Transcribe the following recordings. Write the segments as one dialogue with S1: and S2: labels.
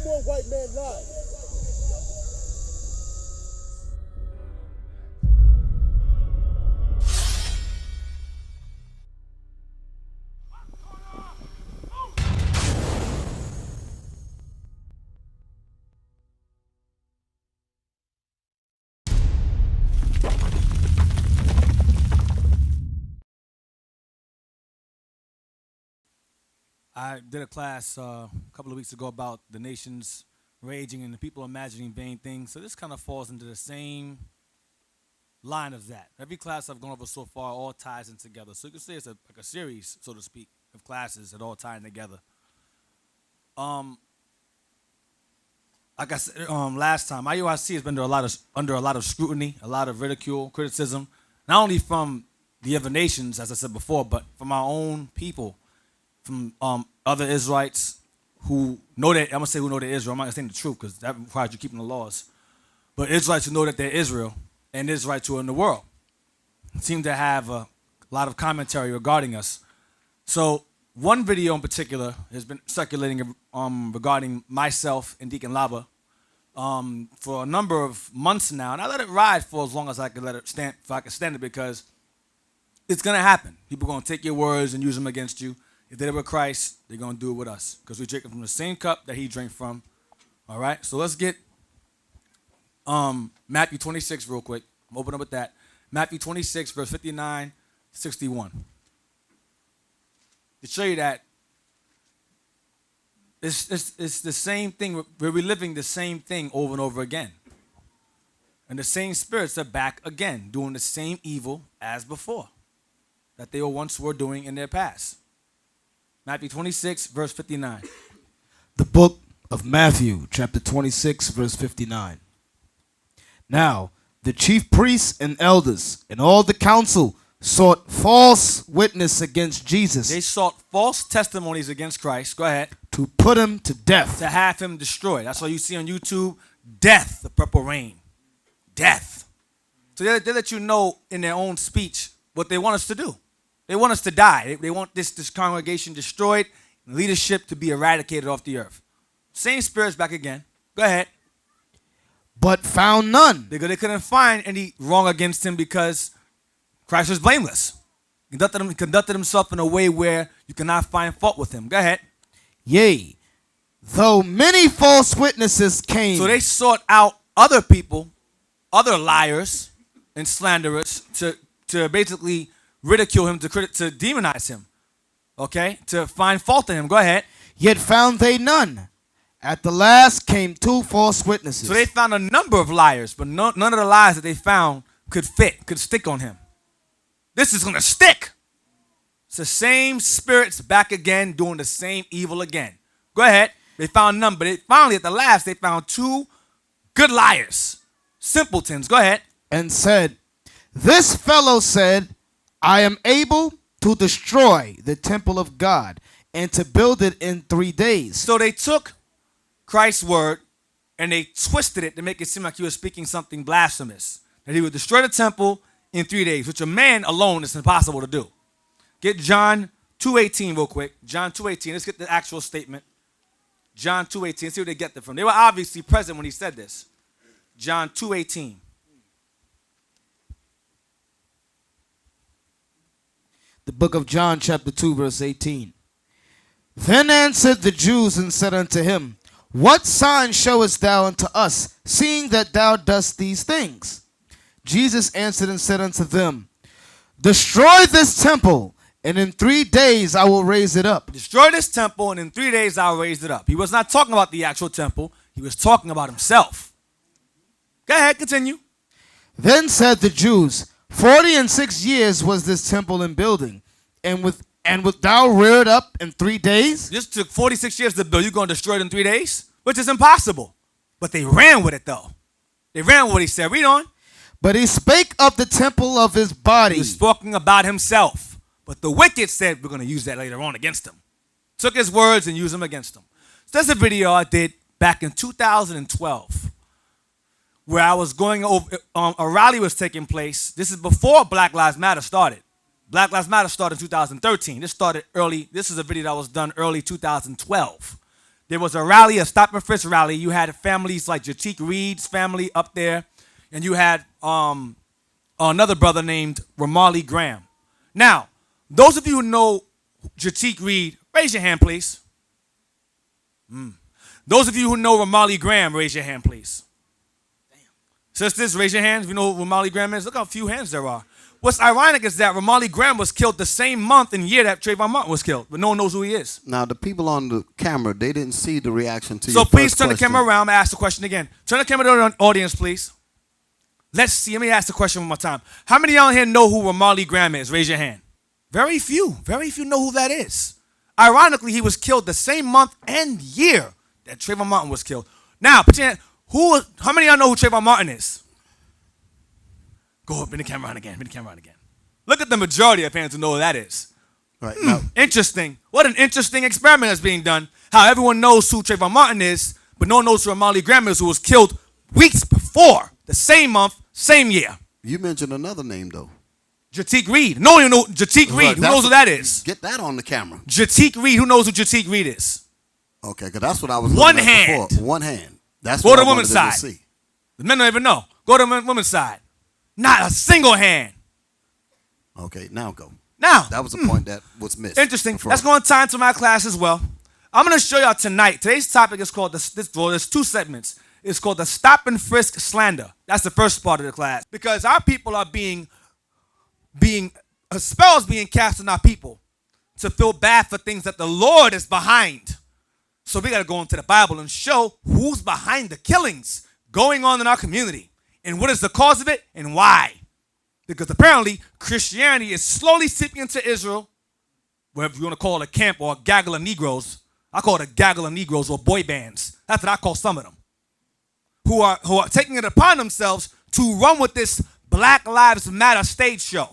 S1: more white man lies.
S2: I did a class a couple of weeks ago about the nations raging and the people imagining vain things. So this kind of falls into the same line of that. Every class I've gone over so far all ties in together. So you can say it's like a series, so to speak, of classes that all tie in together. Like I said last time, IUIC has been under a lot of scrutiny, a lot of ridicule, criticism, not only from the other nations, as I said before, but from our own people, from other Israelites who know that, I'm going to say who know they're Israel. I'm not going to say the truth because that requires you keeping the laws. But Israelites who know that they're Israel and Israelites who are in the world seem to have a lot of commentary regarding us. So one video in particular has been circulating regarding myself and Deacon Lava for a number of months now. And I let it ride for as long as I could let it stand, if I could stand it, because it's going to happen. People are going to take your words and use them against you. If they did it with Christ, they're going to do it with us because we drink from the same cup that he drank from. All right? So let's get Matthew 26 real quick. I'm opening up with that. Matthew 26, verse 59, 61. To show you that it's the same thing. We're reliving the same thing over and over again. And the same spirits are back again, doing the same evil as before that they were doing in their past. Matthew 26, verse 59.
S3: The book of Matthew, chapter 26, verse 59. Now, the chief priests and elders and all the council sought false witness against Jesus.
S2: They sought false testimonies against Christ. Go ahead.
S3: To put him to death.
S2: To have him destroyed. That's why you see on YouTube, death, the purple rain. Death. So they let you know in their own speech what they want us to do. They want us to die. They want this congregation destroyed, and leadership to be eradicated off the earth. Same spirits back again. Go ahead.
S3: But found none.
S2: They couldn't find any wrong against him because Christ was blameless. He conducted himself in a way where you cannot find fault with him. Go ahead.
S3: Yea, though many false witnesses came.
S2: So they sought out other people, other liars and slanderers to basically ridicule him, to demonize him, okay, to find fault in him. Go ahead.
S3: Yet found they none. At the last came two false witnesses.
S2: So they found a number of liars, but none of the lies that they found could stick on him. This is going to stick. It's the same spirits back again, doing the same evil again. Go ahead. They found none, but finally at the last they found two good liars, simpletons. Go ahead.
S3: And said, this fellow said, I am able to destroy the temple of God and to build it in 3 days.
S2: So they took Christ's word and they twisted it to make it seem like he was speaking something blasphemous. That he would destroy the temple in 3 days, which a man alone is impossible to do. Get John 2:18 real quick. John 2:18. Let's get the actual statement. John 2:18. Let's see where they get that from. They were obviously present when he said this. John 2:18.
S3: The book of John, chapter 2, verse 18. Then answered the Jews and said unto him, what sign showest thou unto us, seeing that thou dost these things? Jesus answered and said unto them, destroy this temple, and in 3 days I will raise it up.
S2: Destroy this temple, and in 3 days I'll raise it up. He was not talking about the actual temple. He was talking about himself. Go ahead, continue.
S3: Then said the Jews, 46 years was this temple in building, and wilt thou rear it up in 3 days?
S2: This took 46 years to build. You're going to destroy it in 3 days? Which is impossible. But they ran with it, though. They ran with what he said. Read on.
S3: But he spake of the temple of his body.
S2: He was talking about himself. But the wicked said, we're going to use that later on against him. Took his words and used them against him. So that's a video I did back in 2012. Where I was going over, a rally was taking place. This is before Black Lives Matter started. Black Lives Matter started in 2013. This started early. This is a video that was done early 2012. There was a rally, a stop and frisk rally. You had families like Jatik Reed's family up there, and you had another brother named Ramali Graham. Now, those of you who know Jatik Reed, raise your hand, please. Those of you who know Ramali Graham, raise your hand, please. Sisters, raise your hands if you know who Ramali Graham is. Look how few hands there are. What's ironic is that Ramali Graham was killed the same month and year that Trayvon Martin was killed, but no one knows who he is.
S1: Now, the people on the camera, they didn't see the reaction to
S2: So
S1: your
S2: please
S1: first
S2: turn the
S1: question.
S2: camera around and ask the question again. Turn the camera to the audience, please. Let's see. Let me ask the question one more time. How many of y'all here know who Ramali Graham is? Raise your hand. Very few. Very few know who that is. Ironically, he was killed the same month and year that Trayvon Martin was killed. Now, put your hand, how many of y'all know who Trayvon Martin is? Go up, bring the camera on again. Bring the camera on again. Look at the majority of fans who know who that is.
S1: Right now,
S2: Interesting. What an interesting experiment that's being done. How everyone knows who Trayvon Martin is, but no one knows who Ramali Graham is, who was killed weeks before, the same month, same year.
S1: you mentioned another name, though.
S2: Jatik Reed. No one knows Jatik Reed.
S1: Right,
S2: Who knows who that is?
S1: Get that on the camera.
S2: Jatik Reed. Who knows who Jatik Reed is?
S1: Okay, because that's what I was
S2: One
S1: looking at
S2: hand.
S1: before. One hand. That's
S2: Go
S1: what
S2: to
S1: I
S2: the woman's
S1: wanted them
S2: side.
S1: to see.
S2: The men don't even know. Go to the woman's side. Not a single hand.
S1: Okay, now go.
S2: Now,
S1: That was the point that was missed.
S2: interesting.
S1: before.
S2: Let's go on time to my class as well. I'm going to show y'all tonight. Today's topic is called, there's two segments. It's called the stop and frisk slander. That's the first part of the class. Because our people are a spell is being cast on our people to feel bad for things that the Lord is behind. So we got to go into the Bible and show who's behind the killings going on in our community and what is the cause of it and why. Because apparently Christianity is slowly seeping into Israel, whatever you want to call it, a camp or a gaggle of Negroes. I call it a gaggle of Negroes or boy bands. That's what I call some of them. Who are taking it upon themselves to run with this Black Lives Matter stage show.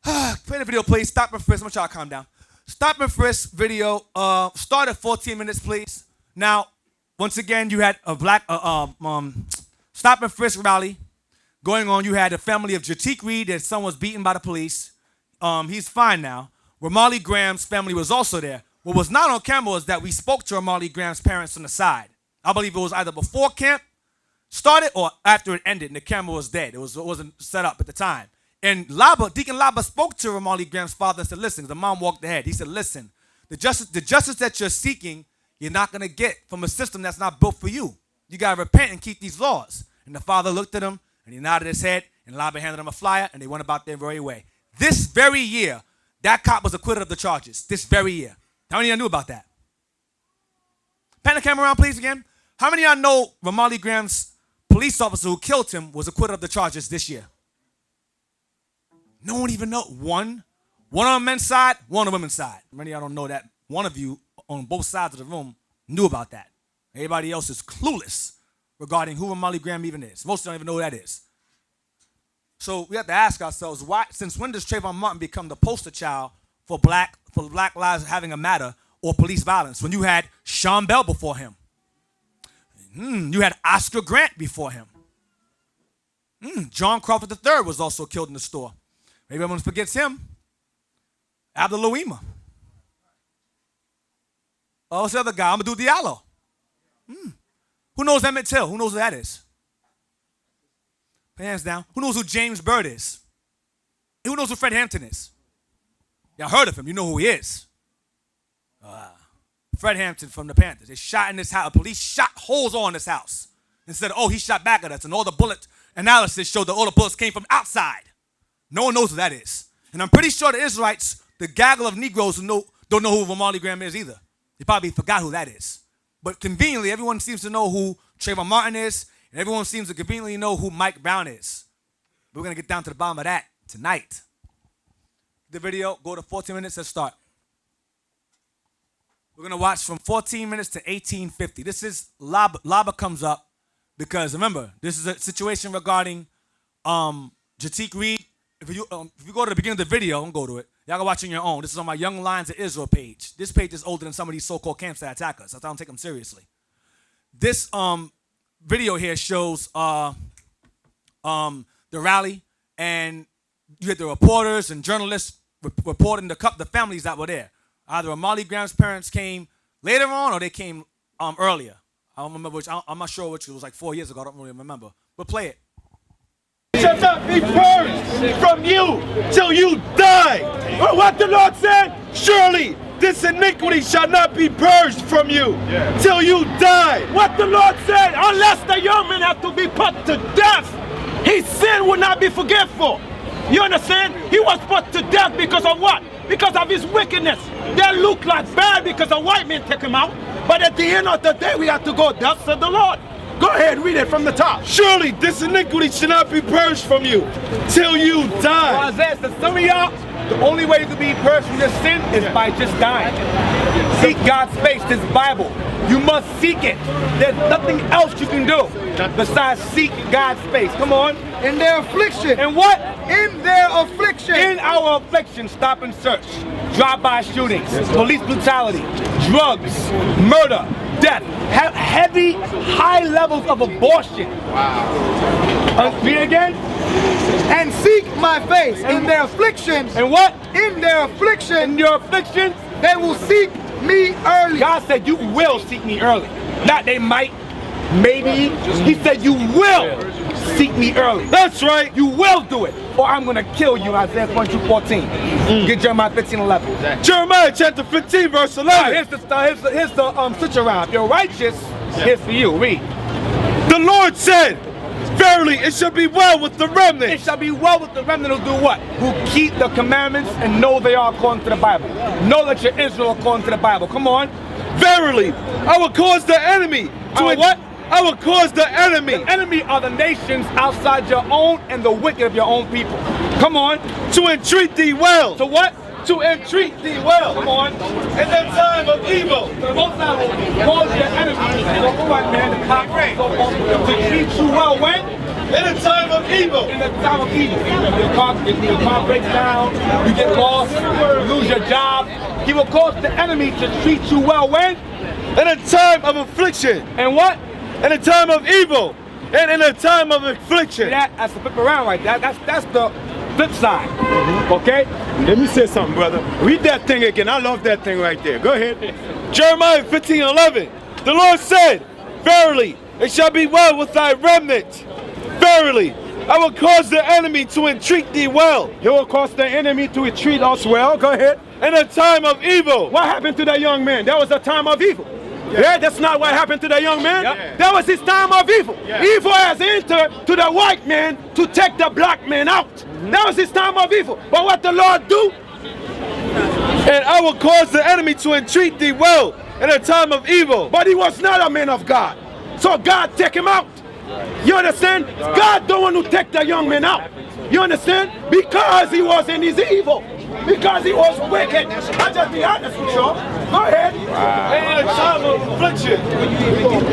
S2: Play the video, please. Stop and frisk. I'm going to try to calm down. Stop and frisk video. Start at 14 minutes, please. Now, once again, you had a stop and frisk rally going on. You had a family of Jatik Reed that son was beaten by the police. He's fine now. Ramali Graham's family was also there. What was not on camera was that we spoke to Ramali Graham's parents on the side. I believe it was either before camp started or after it ended and the camera was dead. It wasn't set up at the time. And Deacon Laba spoke to Ramali Graham's father and said, listen, the mom walked ahead. He said, listen, the justice that you're seeking, you're not going to get from a system that's not built for you. You got to repent and keep these laws. And the father looked at him and he nodded his head and Laba handed him a flyer and they went about their very way. This very year, that cop was acquitted of the charges. This very year. How many of y'all knew about that? Pan the camera around, please, again. How many of y'all know Ramali Graham's police officer who killed him was acquitted of the charges this year? No one even know. One on the men's side, one on the women's side. Many of y'all don't know that. One of you on both sides of the room knew about that. Everybody else is clueless regarding who Ramali Graham even is. Most don't even know who that is. So we have to ask ourselves, why? Since when does Trayvon Martin become the poster child for black lives having a matter or police violence? When you had Sean Bell before him. You had Oscar Grant before him. John Crawford III was also killed in the store. Maybe everyone forgets him. Abdul Louima. Oh, what's the other guy? Amadou Diallo. Who knows Emmett Till? Who knows who that is? Hands down. Who knows who James Byrd is? Who knows who Fred Hampton is? Y'all heard of him. You know who he is. Fred Hampton from the Panthers. They shot in this house. Police shot holes on this house. And said, oh, he shot back at us. And all the bullet analysis showed that all the bullets came from outside. No one knows who that is. And I'm pretty sure the Israelites, the gaggle of Negroes who don't know who Ramali Graham is either. They probably forgot who that is. But conveniently, everyone seems to know who Trayvon Martin is. And everyone seems to conveniently know who Mike Brown is. We're going to get down to the bottom of that tonight. The video, go to 14 minutes and start. We're going to watch from 14 minutes to 18:50. This is, Laba comes up because, remember, this is a situation regarding Jatik Reed. If you go to the beginning of the video, don't go to it. Y'all can watch on your own. This is on my Young Lions of Israel page. This page is older than some of these so-called camps that attack us. I don't take them seriously. This video here shows the rally, and you had the reporters and journalists reporting the families that were there. Either Marley Graham's parents came later on or they came earlier. I don't remember which. I'm not sure which. It was like 4 years ago. I don't really remember. But play it.
S4: Shall not be purged from you till you die. Or what the Lord said, surely this iniquity shall not be purged from you till you die. What the Lord said, unless the young man have to be put to death, his sin will not be forgivable. You understand? He was put to death because of what? Because of his wickedness. That looked like bad because a white man took him out. But at the end of the day, we have to go, thus said the Lord. Go ahead, read it from the top. Surely this iniquity should not be purged from you till you die. Well, Isaiah says, some of y'all, the only way you can be purged from your sin is by just dying. Seek God's face, this Bible. You must seek it. There's nothing else you can do besides seek God's face. Come on.
S5: In their affliction.
S4: And what?
S5: In their affliction.
S4: In our affliction, stop and search. Drive-by shootings, police brutality, drugs, murder, death, heavy, high levels of abortion. Wow. Read again.
S5: And seek my face in their affliction.
S4: And what?
S5: In their affliction.
S4: In your affliction.
S5: They will seek me early.
S4: God said you will seek me early. Not they might, maybe. He said you will seek me early. That's right. You will do it. Or I'm going to kill you. Isaiah 22:14. Get Jeremiah 15:11. Jeremiah chapter 15 verse 11. Here's the switch around. If you're righteous, here's for you. Read. The Lord said, verily it shall be well with the remnant. It shall be well with the remnant who do what? Who keep the commandments and know they are according to the Bible. Know that you're Israel according to the Bible. Come on. Verily, I will cause the enemy to what? I will cause the enemy. The enemy are the nations outside your own and the wicked of your own people. Come on. To entreat thee well. To what? To entreat thee well. Come on. In the time of evil. The Most High will cause your enemy. To treat you well when? In the time of evil. In the time of evil. Your car breaks down. You get lost. You lose your job. He will cause the enemy to treat you well when? In a time of affliction. And what? In a time of evil. And in a time of affliction. That's the flip around right there. That's the flip side. Okay? Let me say something, brother. Read that thing again. I love that thing right there. Go ahead. Jeremiah 15:11. The Lord said, verily, it shall be well with thy remnant. Verily, I will cause the enemy to entreat thee well. He will cause the enemy to entreat us well. Go ahead. In a time of evil. What happened to that young man? That was a time of evil. Yeah, that's not what happened to that young man. Yep. That was his time of evil. Yeah. Evil has entered to the white man to take the black man out. That was his time of evil. But what the Lord do? And I will cause the enemy to entreat thee well in a time of evil. But he was not a man of God. So God take him out. You understand? God don't want to take the young man out. You understand? Because he was in his evil. Because he was wicked. I'll just be honest with you. Go ahead. In a time of affliction.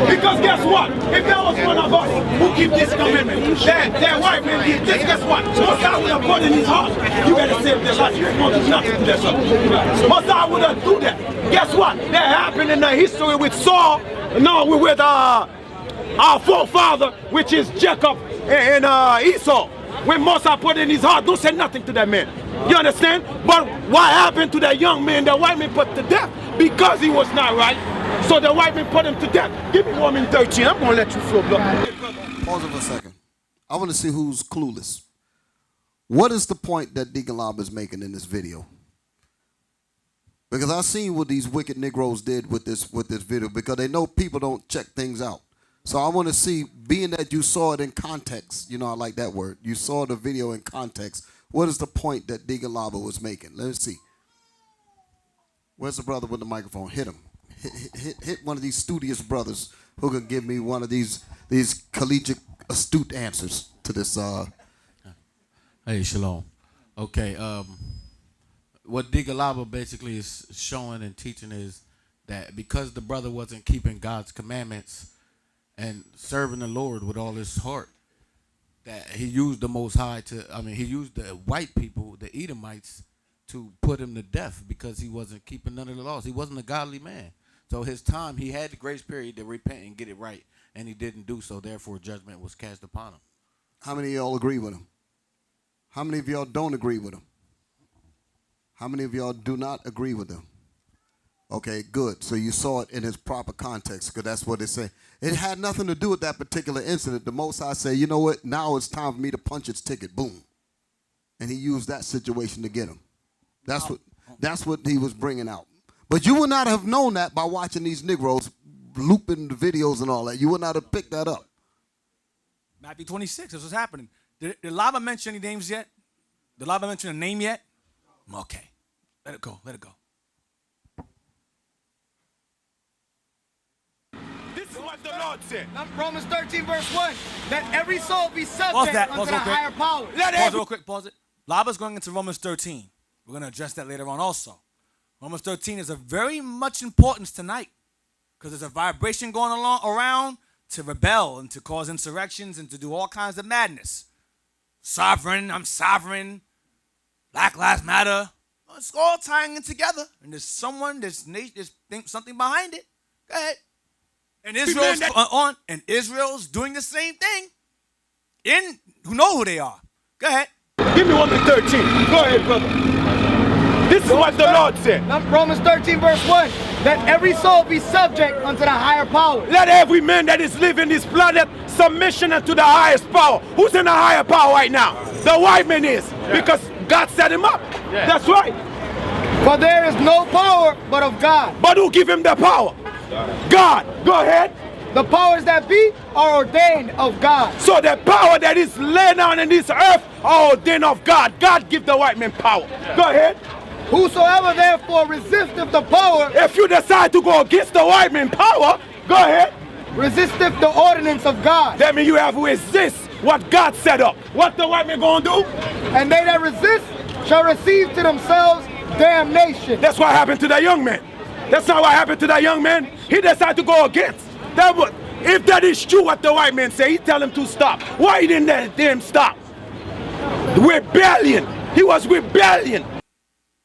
S4: Because guess what? If there was one of us who keep this commitment, that white man did this, guess what? Most I would have put in his heart, you better save their life. You ain't going to do nothing to that son. Most I would have do that. Guess what? That happened in the history with Saul. No, with our forefather, which is Jacob and Esau. When Moses put in his heart, don't say nothing to that man. You understand? But what happened to that young man, the white man put to death? Because he was not right. So the white man put him to death. Give me 1 minute 13. I'm going to let you flow, bro.
S1: Pause it for a second. I want to see who's clueless. What is the point that Deacon Lob is making in this video? Because I've seen what these wicked Negroes did with this video, because they know people don't check things out. So I want to see, being that you saw it in context, you know, I like that word. You saw the video in context. What is the point that Deacon Lava was making? Let's see. Where's the brother with the microphone? Hit him. Hit one of these studious brothers who can give me one of these collegiate, astute answers to this.
S6: Hey, shalom. Okay, what Deacon Lava basically is showing and teaching is that because the brother wasn't keeping God's commandments and serving the Lord with all his heart, that he used the Most High he used the white people, the Edomites, to put him to death because he wasn't keeping none of the laws. He wasn't a godly man. So his time, he had the grace period to repent and get it right, and he didn't do so. Therefore, judgment was cast upon him.
S1: How many of y'all agree with him? How many of y'all don't agree with him? How many of y'all do not agree with him? Okay, good. So you saw it in its proper context, because that's what it said. It had nothing to do with that particular incident. The Most High said, you know what? Now it's time for me to punch its ticket. Boom. And he used that situation to get him. That's what he was bringing out. But you would not have known that by watching these Negroes looping the videos and all that. You would not have picked that up.
S2: Matthew 26, this was happening. Did Lava mention any names yet? Did Lava mention a name yet? Okay. Let it go. Let it go.
S4: This is what the Lord said.
S5: Romans 13 verse 1. Let every soul be subject unto the higher power.
S2: Pause real quick. Pause it. Lava's going into Romans 13. We're going to address that later on also. Romans 13 is of very much importance tonight, because there's a vibration going around to rebel and to cause insurrections and to do all kinds of madness. Sovereign, I'm sovereign. Black Lives Matter. It's all tying in together. And there's something behind it. Go ahead. And Israel's doing the same thing. Who know who they are. Go ahead.
S4: Give me Romans 13. Go ahead, brother. This is what the Lord said.
S5: Romans 13 verse 1. Let every soul be subject unto the higher power.
S4: Let every man that is living this planet submission unto the highest power. Who's in the higher power right now? The white man is. Yeah. Because God set him up. Yeah. That's right.
S5: For there is no power but of God.
S4: But who give him the power? God. Go ahead.
S5: The powers that be are ordained of God.
S4: So the power that is laid down in this earth are ordained of God. God give the white man power. Yeah. Go ahead.
S5: Whosoever therefore resisteth the power,
S4: if you decide to go against the white man power, go ahead.
S5: Resisteth the ordinance of God.
S4: That means you have to resist what God set up. What the white man gonna do?
S5: And they that resist shall receive to themselves damnation.
S4: That's what happened to that young man. That's not what happened to that young man. He decided to go against. If that is true what the white man say, he tell him to stop. Why he didn't let him stop? Rebellion. He was rebellion.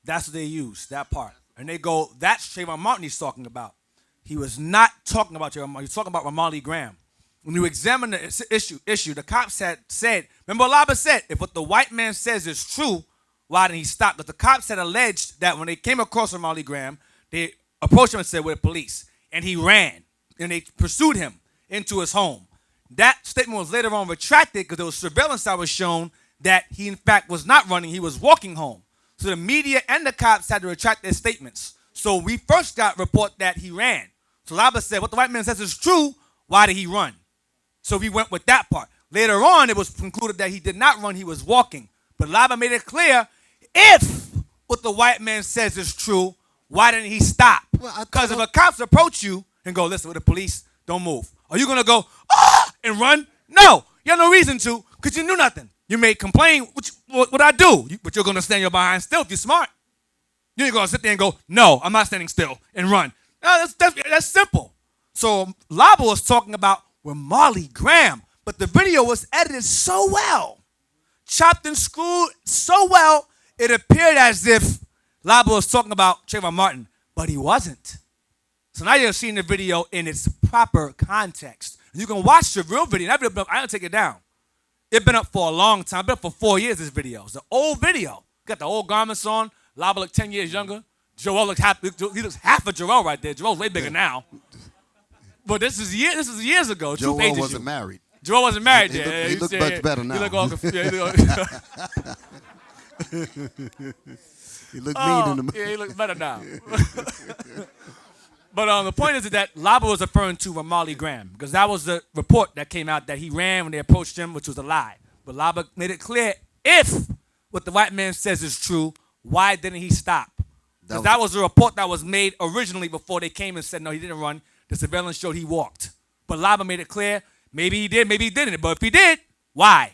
S2: That's what they use, that part. And they go, that's Trayvon Martin he's talking about. He was not talking about Trayvon Martin. He was talking about Ramarley Graham. When you examine the issue, the cops had said, remember Laba said, if what the white man says is true, why didn't he stop? But the cops had alleged that when they came across Ramarley Graham, they approached him and said, we're the police. And he ran. And they pursued him into his home. That statement was later on retracted because there was surveillance that was shown that he, in fact, was not running. He was walking home. So the media and the cops had to retract their statements. So we first got report that he ran. So Laba said, what the white man says is true, why did he run? So we went with that part. Later on, it was concluded that he did not run, he was walking. But Laba made it clear, if what the white man says is true, why didn't he stop? Because if a cops approach you and go, listen, with the police, don't move. Are you going to go, and run? No, you have no reason to, because you knew nothing. You may complain, what I do, but you're going to stand your behind still if you're smart. You ain't going to sit there and go, no, I'm not standing still, and run. No, that's simple. So Laba was talking about Ramarley Graham, but the video was edited so well, chopped and screwed so well, it appeared as if Laba was talking about Trayvon Martin, but he wasn't. So now you're seeing the video in its proper context. You can watch the real video. I don't take it down. It's been up for a long time. It's been up for 4 years, this video. It's an old video. Got the old garments on. Laba looked 10 years younger. Joel looks half of Joel right there. Joel's way bigger now. But this is years ago.
S1: Joel wasn't married.
S2: Joel wasn't married.
S1: He looked much better now.
S2: He looked all
S1: He looked mean in the
S2: yeah, he looks better now. But the point is that Laba was referring to Ramarley Graham because that was the report that came out that he ran when they approached him, which was a lie. But Laba made it clear, if what the white man says is true, why didn't he stop? Because that was a report that was made originally before they came and said, no, he didn't run. The surveillance showed he walked. But Laba made it clear, maybe he did, maybe he didn't. But if he did, why?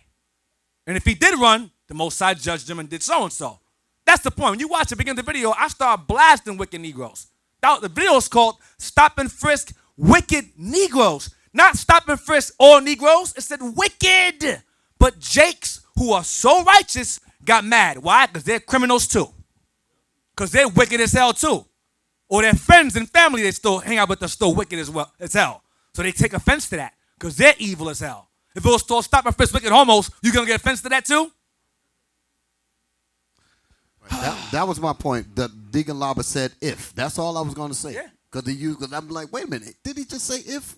S2: And if he did run, the Most High judged him and did so-and-so. That's the point. When you watch the beginning of the video, I start blasting wicked Negroes. The video is called Stop and Frisk Wicked Negroes. Not Stop and Frisk All Negroes. It said wicked. But Jakes, who are so righteous, got mad. Why? Because they're criminals too. Because they're wicked as hell too. Or their friends and family they still hang out with are still wicked as hell. So they take offense to that because they're evil as hell. If it was called Stop and Frisk Wicked Homos, you going to get offense to that too?
S1: That was my point. The Deacon Laba said if. That's all I was going to say.
S2: Yeah.
S1: Because I'm like, wait a minute. Did he just say if?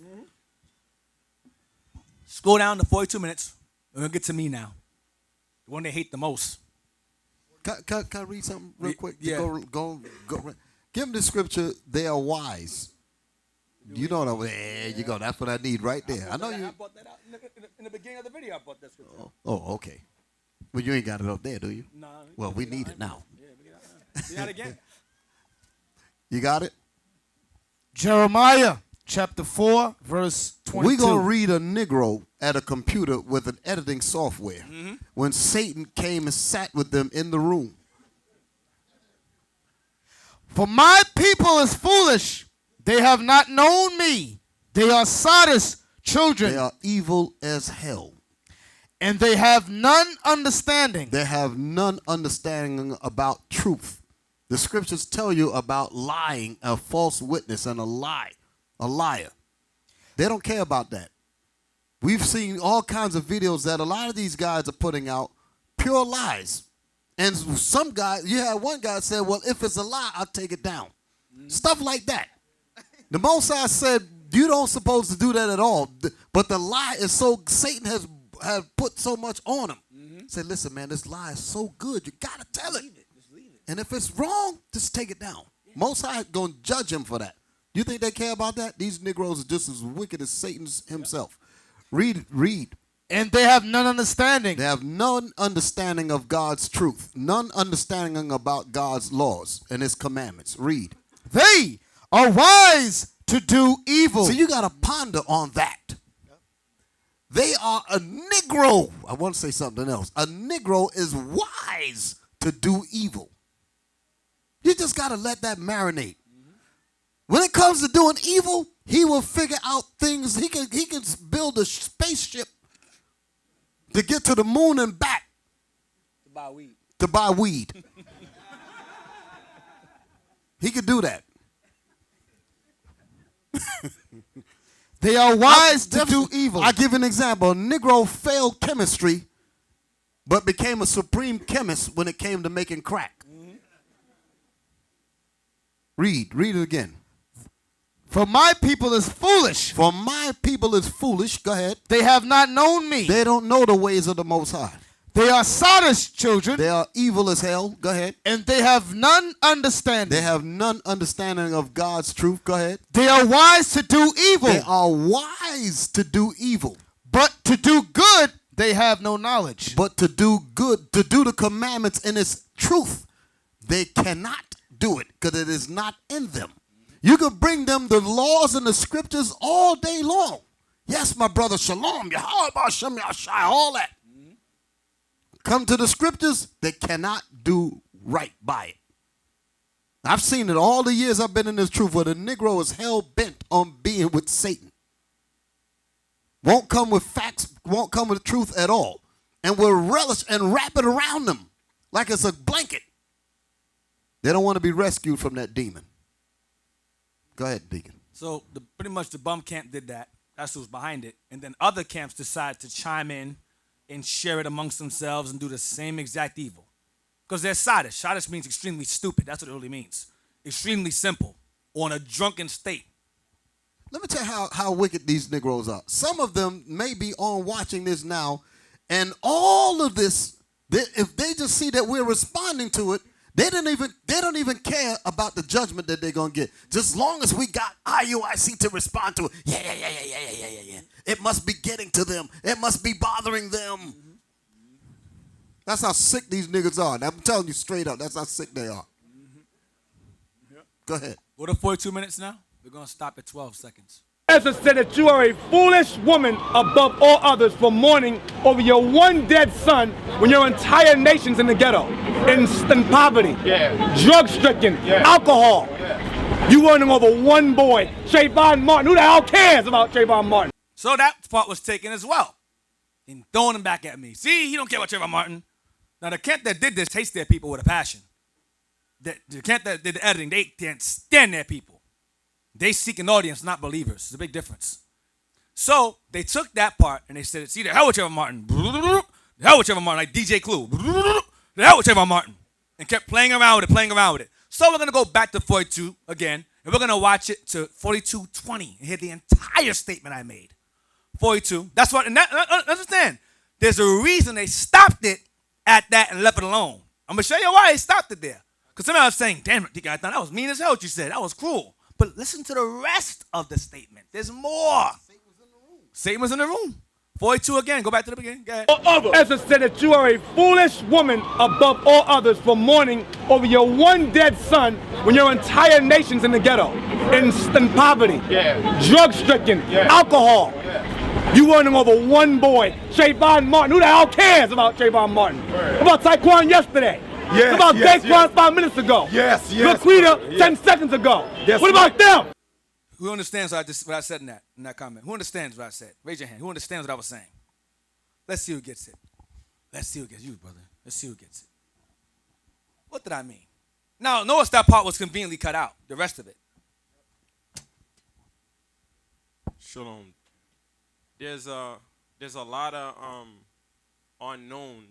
S2: Scroll down to 42 minutes. We're going to get to me now. The one they hate the most.
S1: Can I read something real quick?
S2: Yeah.
S1: Go. Give them the scripture, they are wise. You know what there you go. That's what I need right there. I know you.
S2: I brought that out in the beginning of the video. I brought that scripture.
S1: Oh, okay. Well, you ain't got it up there, do you?
S2: Nah,
S1: Well, we need it now.
S2: Yeah, we got it. We got it again.
S1: You got it?
S3: Jeremiah chapter 4, verse 22.
S1: We're going to read a Negro at a computer with an editing software when Satan came and sat with them in the room.
S3: For my people is foolish. They have not known me. They are Sodom's children.
S1: They are evil as hell.
S3: And they have none understanding.
S1: They have none understanding about truth. The scriptures tell you about lying, a false witness, and a liar. They don't care about that. We've seen all kinds of videos that a lot of these guys are putting out, pure lies. And some guy, you had one guy said, well, if it's a lie, I'll take it down. Stuff like that. The Most High said, you don't supposed to do that at all. But the lie is so, Satan has put so much on him. Said, listen, man, this lie is so good, you got to tell it.
S2: Just leave it.
S1: And if it's wrong, just take it down. Most High going to judge him for that. You think they care about that? These Negroes are just as wicked as Satan himself. Read.
S3: And they have none understanding.
S1: They have none understanding of God's truth. None understanding about God's laws and his commandments. Read.
S3: They are wise to do evil.
S1: So you got to ponder on that. They are a Negro. I want to say something else. A Negro is wise to do evil. You just got to let that marinate. When it comes to doing evil, he will figure out things. He can build a spaceship to get to the moon and back. To buy weed. He could do that.
S3: They are wise to do evil.
S1: I give an example. A Negro failed chemistry, but became a supreme chemist when it came to making crack. Read it again.
S3: For my people is foolish.
S1: For my people is foolish. Go ahead.
S3: They have not known me.
S1: They don't know the ways of the Most High.
S3: They are Sodom's children.
S1: They are evil as hell. Go ahead.
S3: And they have none understanding.
S1: They have none understanding of God's truth. Go ahead.
S3: They are wise to do evil.
S1: They are wise to do evil.
S3: But to do good, they have no knowledge.
S1: But to do good, to do the commandments in its truth, they cannot do it because it is not in them. You could bring them the laws and the scriptures all day long. Yes, my brother, shalom, Yahweh, Hashem, Yahshai, all that. Come to the scriptures, they cannot do right by it. I've seen it all the years I've been in this truth where the Negro is hell-bent on being with Satan. Won't come with facts, won't come with truth at all. And will relish and wrap it around them like it's a blanket. They don't want to be rescued from that demon. Go ahead, Deacon.
S2: So pretty much the bum camp did that. That's who's behind it. And then other camps decide to chime in and share it amongst themselves and do the same exact evil. Because they're sadish. Sadish means extremely stupid. That's what it really means. Extremely simple. Or in a drunken state.
S1: Let me tell you how wicked these Negroes are. Some of them may be on watching this now, and all of this, if they just see that we're responding to it, they don't even care about the judgment that they're going to get. Just long as we got IUIC to respond to it. Yeah. It must be getting to them. It must be bothering them. That's how sick these niggas are. I'm telling you straight up, that's how sick they are. Go ahead.
S2: Go to 42 minutes now. We're going to stop at 12 seconds.
S4: Ezra said that you are a foolish woman above all others for mourning over your one dead son when your entire nation's in the ghetto, in poverty, drug-stricken, alcohol. You mourning over one boy, Trayvon Martin. Who the hell cares about Trayvon Martin?
S2: So that part was taken as well. And throwing him back at me. See, he don't care about Trayvon Martin. Now, the camp that did this hates their people with a passion. The camp that did the editing, they can't stand their people. They seek an audience, not believers. It's a big difference. So they took that part and they said, see, the hell with Trayvon Martin. The hell with Trayvon Martin, like DJ Clue. The hell with Trayvon Martin. and kept playing around with it. So we're going to go back to 42 again, and we're going to watch it to 42:20 and hear the entire statement I made. 42. That's what, and understand, there's a reason they stopped it at that and left it alone. I'm going to show you why they stopped it there. Because somebody was saying, damn it, I thought that was mean as hell what you said. That was cruel. But listen to the rest of the statement. There's more. Satan was in the room. 42 again. Go back to the beginning. Go ahead.
S4: Ezra said that you are a foolish woman above all others for mourning over your one dead son when your entire nation's in the ghetto, in poverty, drug-stricken, alcohol. You mourning over one boy, Trayvon Martin. Who the hell cares about Trayvon Martin? About Taekwon yesterday? What about Daquan 5 minutes ago? Laquita 10 seconds ago? What about them?
S2: Who understands what I said in that comment? Who understands what I said? Raise your hand. Who understands what I was saying? Let's see who gets it. Let's see who gets you, brother. Let's see who gets it. What did I mean? Now, notice that part was conveniently cut out. The rest of it.
S7: Shalom. There's a lot of unknown.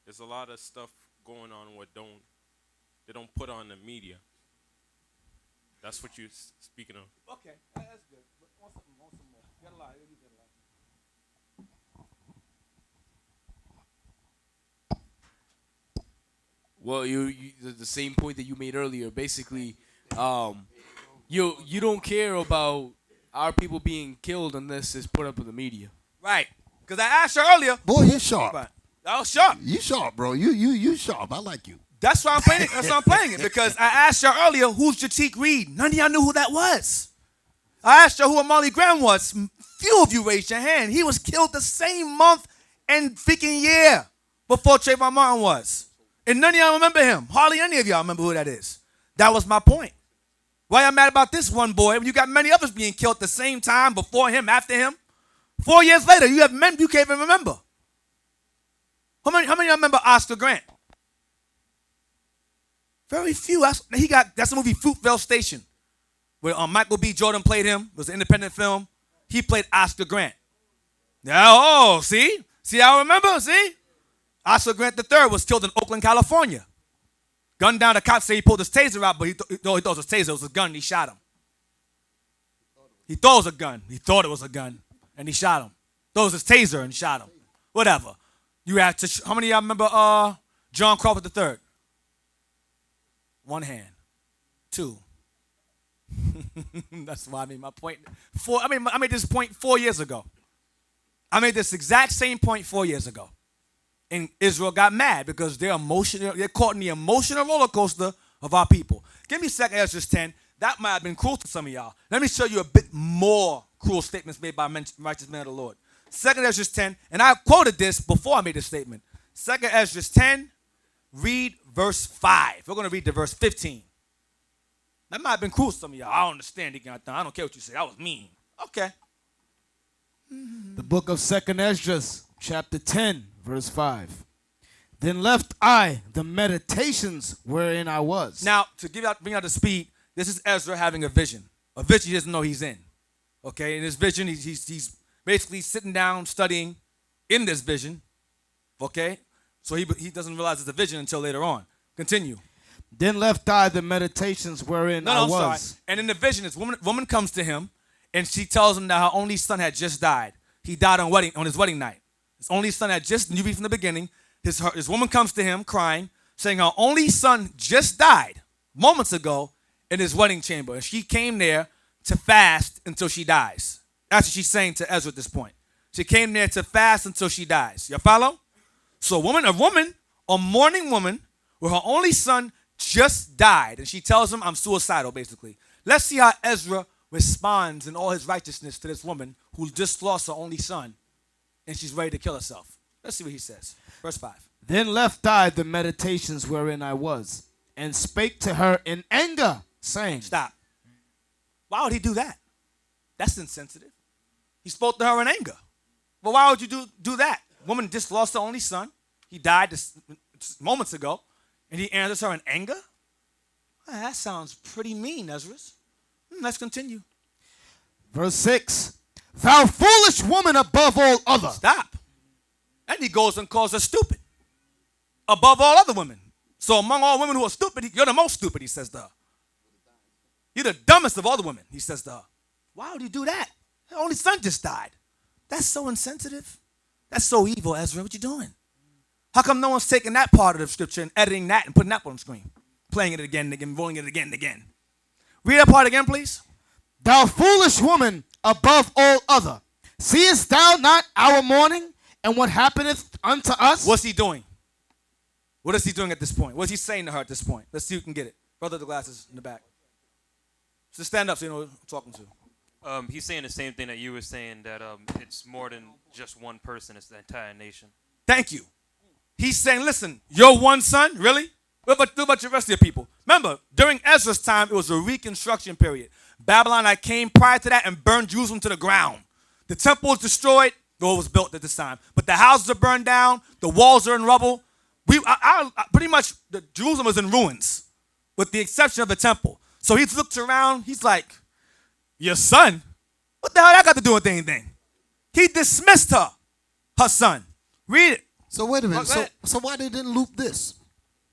S7: There's a lot of stuff going on what they don't put on the media. That's what you're speaking of.
S2: Okay, that's good. Want some more. You got a lot.
S8: Well, the same point that you made earlier. Basically, you don't care about our people being killed unless it's put up in the media.
S2: Right. Because I asked you earlier.
S1: Boy, you sharp.
S2: I was sharp.
S1: You sharp, bro. You sharp. I like you.
S2: That's why I'm playing it. That's why I'm playing it. Because I asked you earlier, who's Jatik Reed? None of y'all knew who that was. I asked you who Amali Graham was. Few of you raised your hand. He was killed the same month and freaking year before Trayvon Martin was. And none of y'all remember him. Hardly any of y'all remember who that is. That was my point. Why y'all mad about this one boy when you got many others being killed at the same time, before him, after him? 4 years later, you have men you can't even remember. How many of y'all remember Oscar Grant? Very few. That's the movie Fruitvale Station, where Michael B. Jordan played him. It was an independent film. He played Oscar Grant. Now, see how I remember? See? Oscar Grant III was killed in Oakland, California. Gunned down. The cops say he pulled his taser out, but he thought it was a taser. It was a gun. And he shot him. He thought it was a gun. He thought it was a gun, and he shot him. Thought it was his taser and shot him. Whatever. You have to. How many of y'all remember John Crawford III? One hand. Two. That's why I made my point. I made this point 4 years ago. I made this exact same point 4 years ago. And Israel got mad because they're caught in the emotional roller coaster of our people. Give me 2 Ezra 10. That might have been cruel to some of y'all. Let me show you a bit more cruel statements made by righteous men of the Lord. 2 Ezra 10, and I quoted this before I made this statement. 2 Ezra 10, read verse 5. We're going to read to verse 15. That might have been cruel to some of y'all. I don't understand it. I don't care what you say. That was mean. Okay.
S3: The book of 2 Ezra, chapter 10, verse 5. Then left I the meditations wherein I was.
S2: Now, to bring out the speed, this is Ezra having a vision. A vision he doesn't know he's in. Okay, in this vision, he's basically sitting down studying in this vision. Okay, so he doesn't realize it's a vision until later on. Continue.
S3: Then left I the meditations wherein I was.
S2: Sorry. And in the vision, this woman comes to him, and she tells him that her only son had just died. He died on his wedding night. His only son had just, you read from the beginning, his woman comes to him crying, saying her only son just died moments ago in his wedding chamber. And she came there to fast until she dies. That's what she's saying to Ezra at this point. She came there to fast until she dies. You follow? So a mourning woman, where her only son just died, and she tells him, I'm suicidal, basically. Let's see how Ezra responds in all his righteousness to this woman who just lost her only son, and she's ready to kill herself. Let's see what he says. Verse 5.
S3: Then left I the meditations wherein I was, and spake to her in anger, saying.
S2: Stop. Why would he do that? That's insensitive. He spoke to her in anger. Well, why would you do that? Woman just lost her only son. He died moments ago, and he answers her in anger? Well, that sounds pretty mean, Ezra. Let's continue.
S3: Verse 6. Thou foolish woman above all other.
S2: Stop. And he goes and calls her stupid. Above all other women. So among all women who are stupid, you're the most stupid, he says to her. You're the dumbest of all the women, he says to her. Why would you do that? Her only son just died. That's so insensitive. That's so evil, Ezra. What you doing? How come no one's taking that part of the scripture and editing that and putting that on the screen? Playing it again and again, rolling it again and again. Read that part again, please.
S3: Thou foolish woman above all other, seest thou not our mourning and what happeneth unto us?
S2: What's he doing? What is he doing at this point? What's he saying to her at this point? Let's see who can get it. Brother, the glasses in the back. So stand up so you know who I'm talking to.
S9: He's saying the same thing that you were saying, that it's more than just one person, it's the entire nation.
S2: Thank you. He's saying, listen, your one son, really? What about the rest of your people? Remember, during Ezra's time, it was a reconstruction period. Babylon came prior to that and burned Jerusalem to the ground. The temple was destroyed, though it was built at this time. But the houses are burned down, the walls are in rubble. Pretty much, Jerusalem was in ruins, with the exception of the temple. So he looks around, he's like, your son? What the hell that got to do with anything? He dismissed her son. Read it.
S1: So wait a minute. So why they didn't loop this?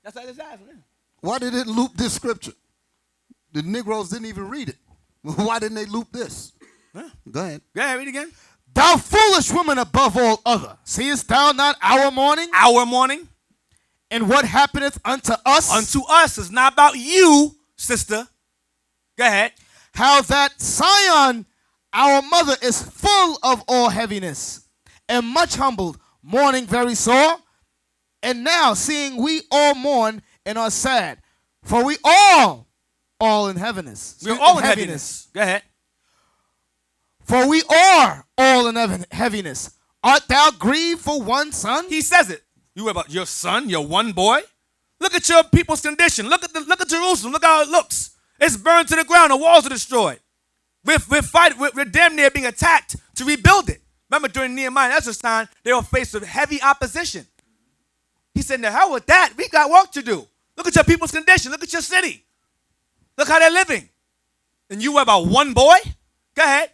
S2: That's what I just asked him.
S1: Why they didn't loop this scripture? The Negroes didn't even read it. Why didn't they loop this?
S2: Huh?
S1: Go ahead.
S2: Yeah, read it again.
S3: Thou foolish woman above all other, seest thou not our mourning?
S2: Our mourning.
S3: And what happeneth unto us?
S2: Unto us. It's not about you, sister. Go ahead.
S3: How that Sion, our mother, is full of all heaviness, and much humbled, mourning very sore. And now, seeing we all mourn and are sad, for we all in heaviness.
S2: We're all in heaviness. Go ahead.
S3: For we are all in heaviness. Art thou grieved for one son?
S2: He says it. You worry about your son, your one boy? Look at your people's condition. Look at Jerusalem. Look how it looks. It's burned to the ground. The walls are destroyed. We're damn near being attacked to rebuild it. Remember, during Nehemiah and Ezra's time, they were faced with heavy opposition. He said, the hell with that. We got work to do. Look at your people's condition. Look at your city. Look how they're living. And you worry about one boy? Go ahead.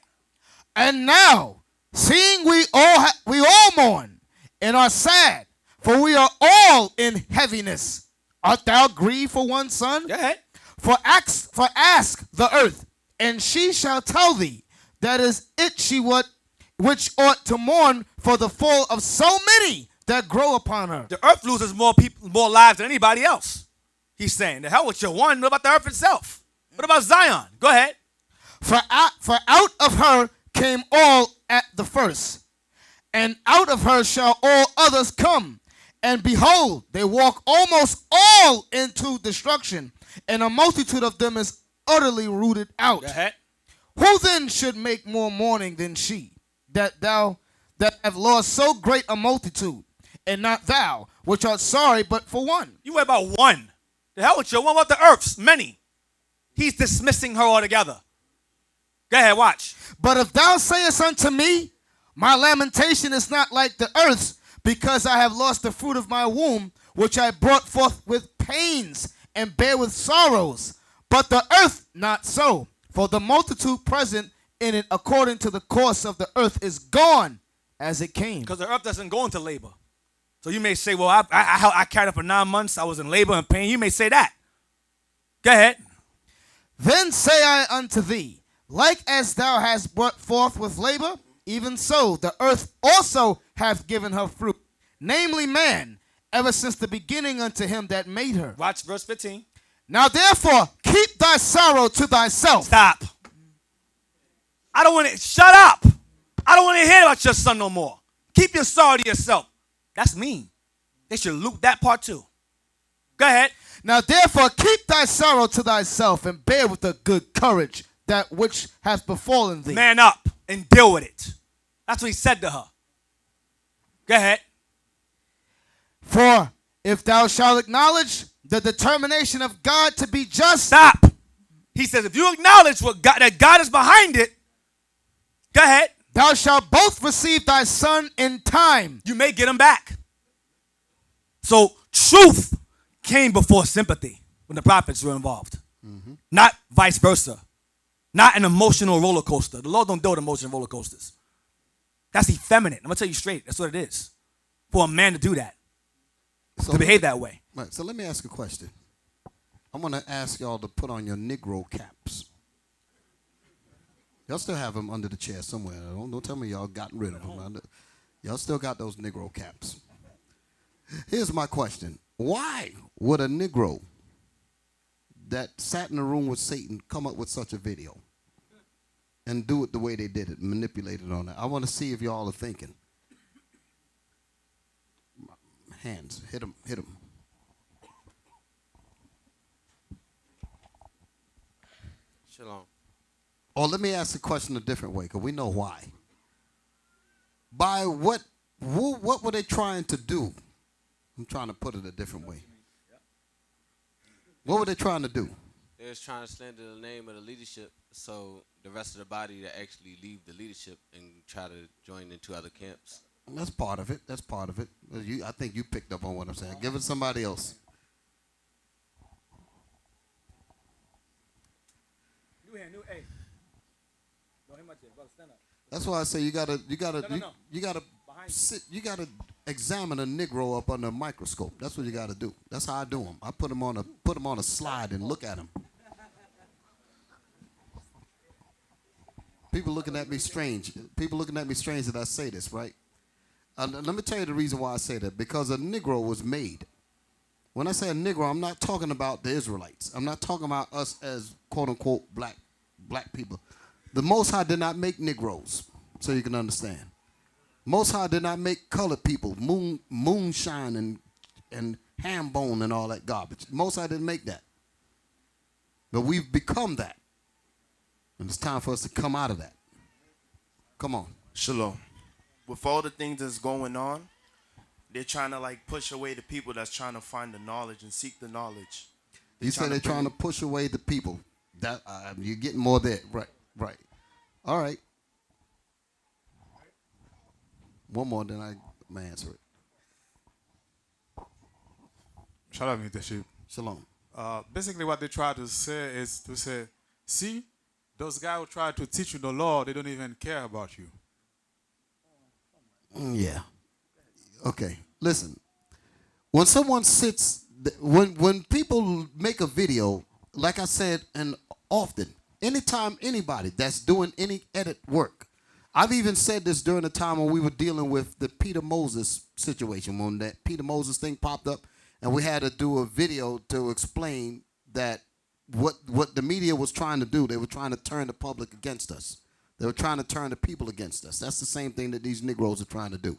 S3: And now, seeing we all mourn and are sad, for we are all in heaviness. Art thou grieved for one son?
S2: Go ahead.
S3: For ask the earth, and she shall tell thee, that is it which ought to mourn for the fall of so many that grow upon her.
S2: The earth loses more lives than anybody else. He's saying, the hell with your one. What about the earth itself? What about Zion? Go ahead.
S3: For out of her came all at the first, and out of her shall all others come. And behold, they walk almost all into destruction, and a multitude of them is utterly rooted out.
S2: Go ahead.
S3: Who then should make more mourning than she, that have lost so great a multitude, and not thou, which art sorry but for one?
S2: You worry about one. The hell with you. What about the earths? Many. He's dismissing her altogether. Go ahead, watch.
S3: But if thou sayest unto me, my lamentation is not like the earth's, because I have lost the fruit of my womb, which I brought forth with pains and bear with sorrows. But the earth not so, for the multitude present in it according to the course of the earth is gone as it came.
S2: Because the earth doesn't go into labor. So you may say, well, I carried it for 9 months. I was in labor and pain. You may say that. Go ahead.
S3: Then say I unto thee, like as thou hast brought forth with labor, even so the earth also hath given her fruit, namely man, ever since the beginning unto him that made her.
S2: Watch verse 15.
S3: Now therefore keep thy sorrow to thyself.
S2: Stop. I don't want to, shut up. I don't want to hear about your son no more. Keep your sorrow to yourself. That's mean. They should loop that part too. Go ahead.
S3: Now therefore keep thy sorrow to thyself, and bear with a good courage that which hath befallen thee.
S2: Man up and deal with it. That's what he said to her. Go ahead.
S3: For if thou shalt acknowledge the determination of God to be just.
S2: Stop. He says if you acknowledge that God is behind it, go ahead.
S3: Thou shalt both receive thy son in time.
S2: You may get him back. So truth came before sympathy when the prophets were involved. Mm-hmm. Not vice versa. Not an emotional roller coaster. The Lord don't deal with emotional roller coasters. That's effeminate. I'm going to tell you straight. That's what it is. For a man to do that. to behave that way.
S1: Right. So let me ask a question. I'm gonna ask y'all to put on your Negro caps. Y'all still have them under the chair somewhere. Don't tell me y'all gotten rid of them. Y'all still got those Negro caps. Here's my question. Why would a Negro that sat in the room with Satan come up with such a video and do it the way they did it, manipulate it on that? I want to see if y'all are thinking. Hands, hit them, hit them.
S10: Shalom.
S1: Or let me ask the question a different way, because we know why. By what were they trying to do? I'm trying to put it a different way. What were they trying to do?
S10: They was trying to slander the name of the leadership so the rest of the body to actually leave the leadership and try to join into other camps.
S1: That's part of it. That's part of it. I think you picked up on what I'm saying. Give it to somebody else.
S2: Hey. No, him right there. Brother, stand up.
S1: That's why I say you gotta sit. You gotta examine a Negro up under a microscope. That's what you gotta do. That's how I do them. I put them on a slide and look at them. People looking at me strange. People looking at me strange that I say this, right? Let me tell you the reason why I say that. Because a Negro was made. When I say a Negro, I'm not talking about the Israelites. I'm not talking about us as quote unquote black people. The Most High did not make Negroes, so you can understand. Most High did not make colored people, moonshine and ham bone and all that garbage. Most High didn't make that. But we've become that. And it's time for us to come out of that. Come on.
S11: Shalom. With all the things that's going on, they're trying to like push away the people that's trying to find the knowledge and seek the knowledge.
S1: You say they're trying to push away the people. That you're getting more there. Right. All right. One more, then I may answer it.
S12: Shalom, leadership.
S1: Shalom.
S12: Basically, what they try to say is to say, see, those guys who try to teach you the law, they don't even care about you.
S1: Yeah. Okay. Listen. When someone sits, when people make a video, like I said, and often, anytime anybody that's doing any edit work, I've even said this during the time when we were dealing with the Peter Moses situation, when that Peter Moses thing popped up, and we had to do a video to explain that what the media was trying to do. They were trying to turn the public against us. They were trying to turn the people against us. That's the same thing that these Negroes are trying to do.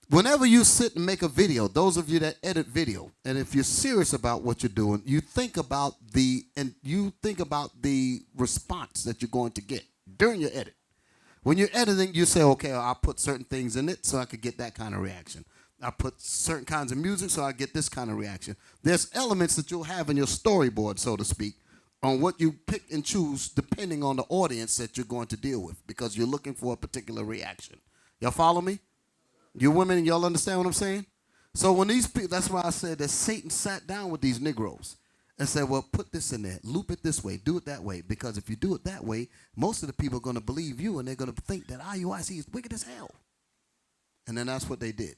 S1: Whenever you sit and make a video, those of you that edit video, and if you're serious about what you're doing, you think about the response that you're going to get during your edit. When you're editing, you say, okay, I'll put certain things in it so I could get that kind of reaction. I put certain kinds of music so I get this kind of reaction. There's elements that you'll have in your storyboard, so to speak, on what you pick and choose depending on the audience that you're going to deal with, because you're looking for a particular reaction. Y'all follow me? You women, y'all understand what I'm saying? So when these people, that's why I said that Satan sat down with these Negroes and said, well, put this in there, loop it this way, do it that way, because if you do it that way, most of the people are going to believe you and they're going to think that IUIC is wicked as hell. And then that's what they did,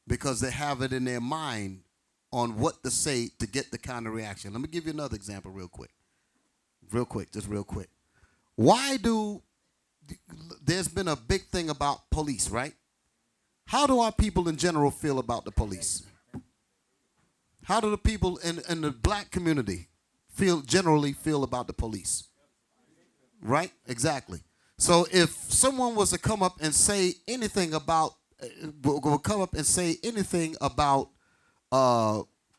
S1: because they have it in their mind on what to say to get the kind of reaction. Let me give you another example real quick. Just real quick. There's been a big thing about police, right? How do our people in general feel about the police? How do the people in the black community generally feel about the police? Right? Exactly. So if someone was to come up and say anything about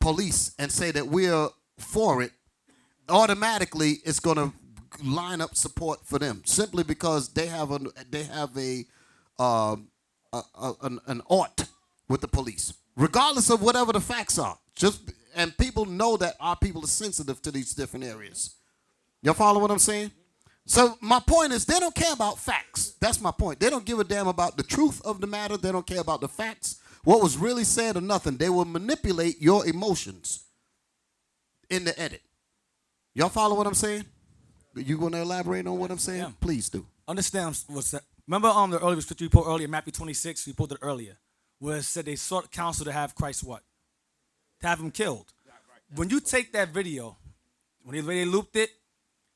S1: police and say that we're for it, automatically it's going to line up support for them, simply because they have an ought with the police, regardless of whatever the facts are. And people know that our people are sensitive to these different areas. Y'all follow what I'm saying? So my point is, they don't care about facts. That's my point. They don't give a damn about the truth of the matter. They don't care about the facts, what was really said or nothing. They will manipulate your emotions in the edit. Y'all follow what I'm saying? You going to elaborate on what I'm saying? Yeah. Please do.
S2: Understand what's that? Remember the earlier scripture we put earlier, Matthew 26, we put it earlier, where it said they sought counsel to have Christ what? to have him killed. When you take that video, when they looped it,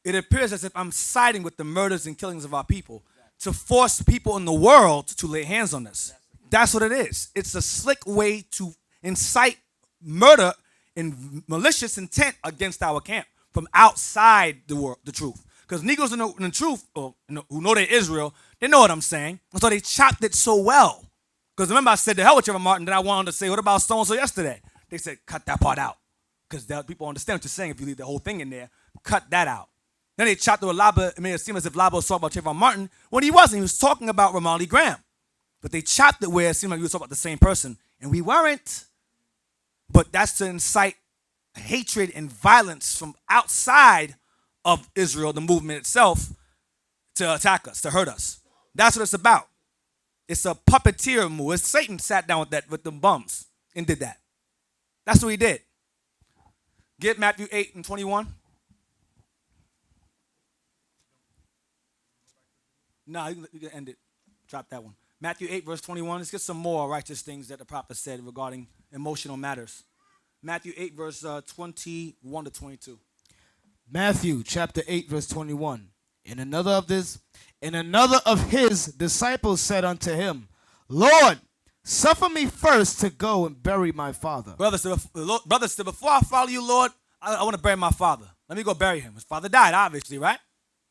S2: it appears as if I'm siding with the murders and killings of our people to force people in the world to lay hands on us. That's what it is. It's a slick way to incite murder and malicious intent against our camp from outside the world, the truth. Because Negroes in the truth, or who know they're Israel, they know what I'm saying. And so they chopped it so well. Because remember I said, the hell with Trayvon Martin, then I wanted to say, what about so-and-so yesterday? They said, cut that part out. Because people understand what you're saying if you leave the whole thing in there. Cut that out. Then they chopped the Laba, it made it seem as if Laba was talking about Trayvon Martin when he wasn't. He was talking about Ramarley Graham. But they chopped it where it seemed like we were talking about the same person. And we weren't. But that's to incite hatred and violence from outside of Israel, the movement itself, to attack us, to hurt us. That's what it's about. It's a puppeteer move. It's Satan sat down with them bums and did that. That's what he did. Get Matthew 8 and 21. No, you can end it. Drop that one. Matthew 8, verse 21. Let's get some more righteous things that the prophet said regarding emotional matters. Matthew 8, verse 21 to 22.
S3: Matthew chapter 8, verse 21. And another of his disciples said unto him, Lord, suffer me first to go and bury my father.
S2: Brothers, before I follow you, Lord, I want to bury my father. Let me go bury him. His father died, obviously, right?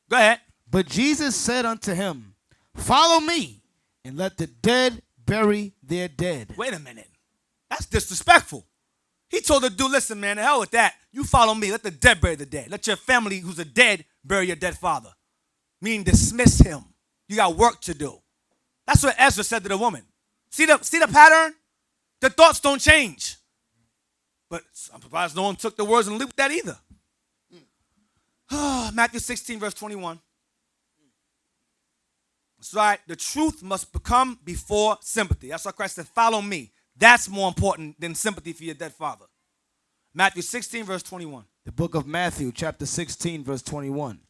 S2: Go ahead.
S3: But Jesus said unto him, Follow me, and let the dead bury their dead.
S2: Wait a minute. That's disrespectful. He told the dude, listen, man, the hell with that. You follow me. Let the dead bury the dead. Let your family who's a dead bury your dead father. Meaning dismiss him. You got work to do. That's what Ezra said to the woman. See the pattern? The thoughts don't change. But I'm surprised no one took the words and looped that either. Matthew 16, verse 21. That's right. The truth must become before sympathy. That's why Christ said, follow me. That's more important than sympathy for your dead father. Matthew 16, verse 21.
S3: The book of Matthew, chapter 16, verse 21.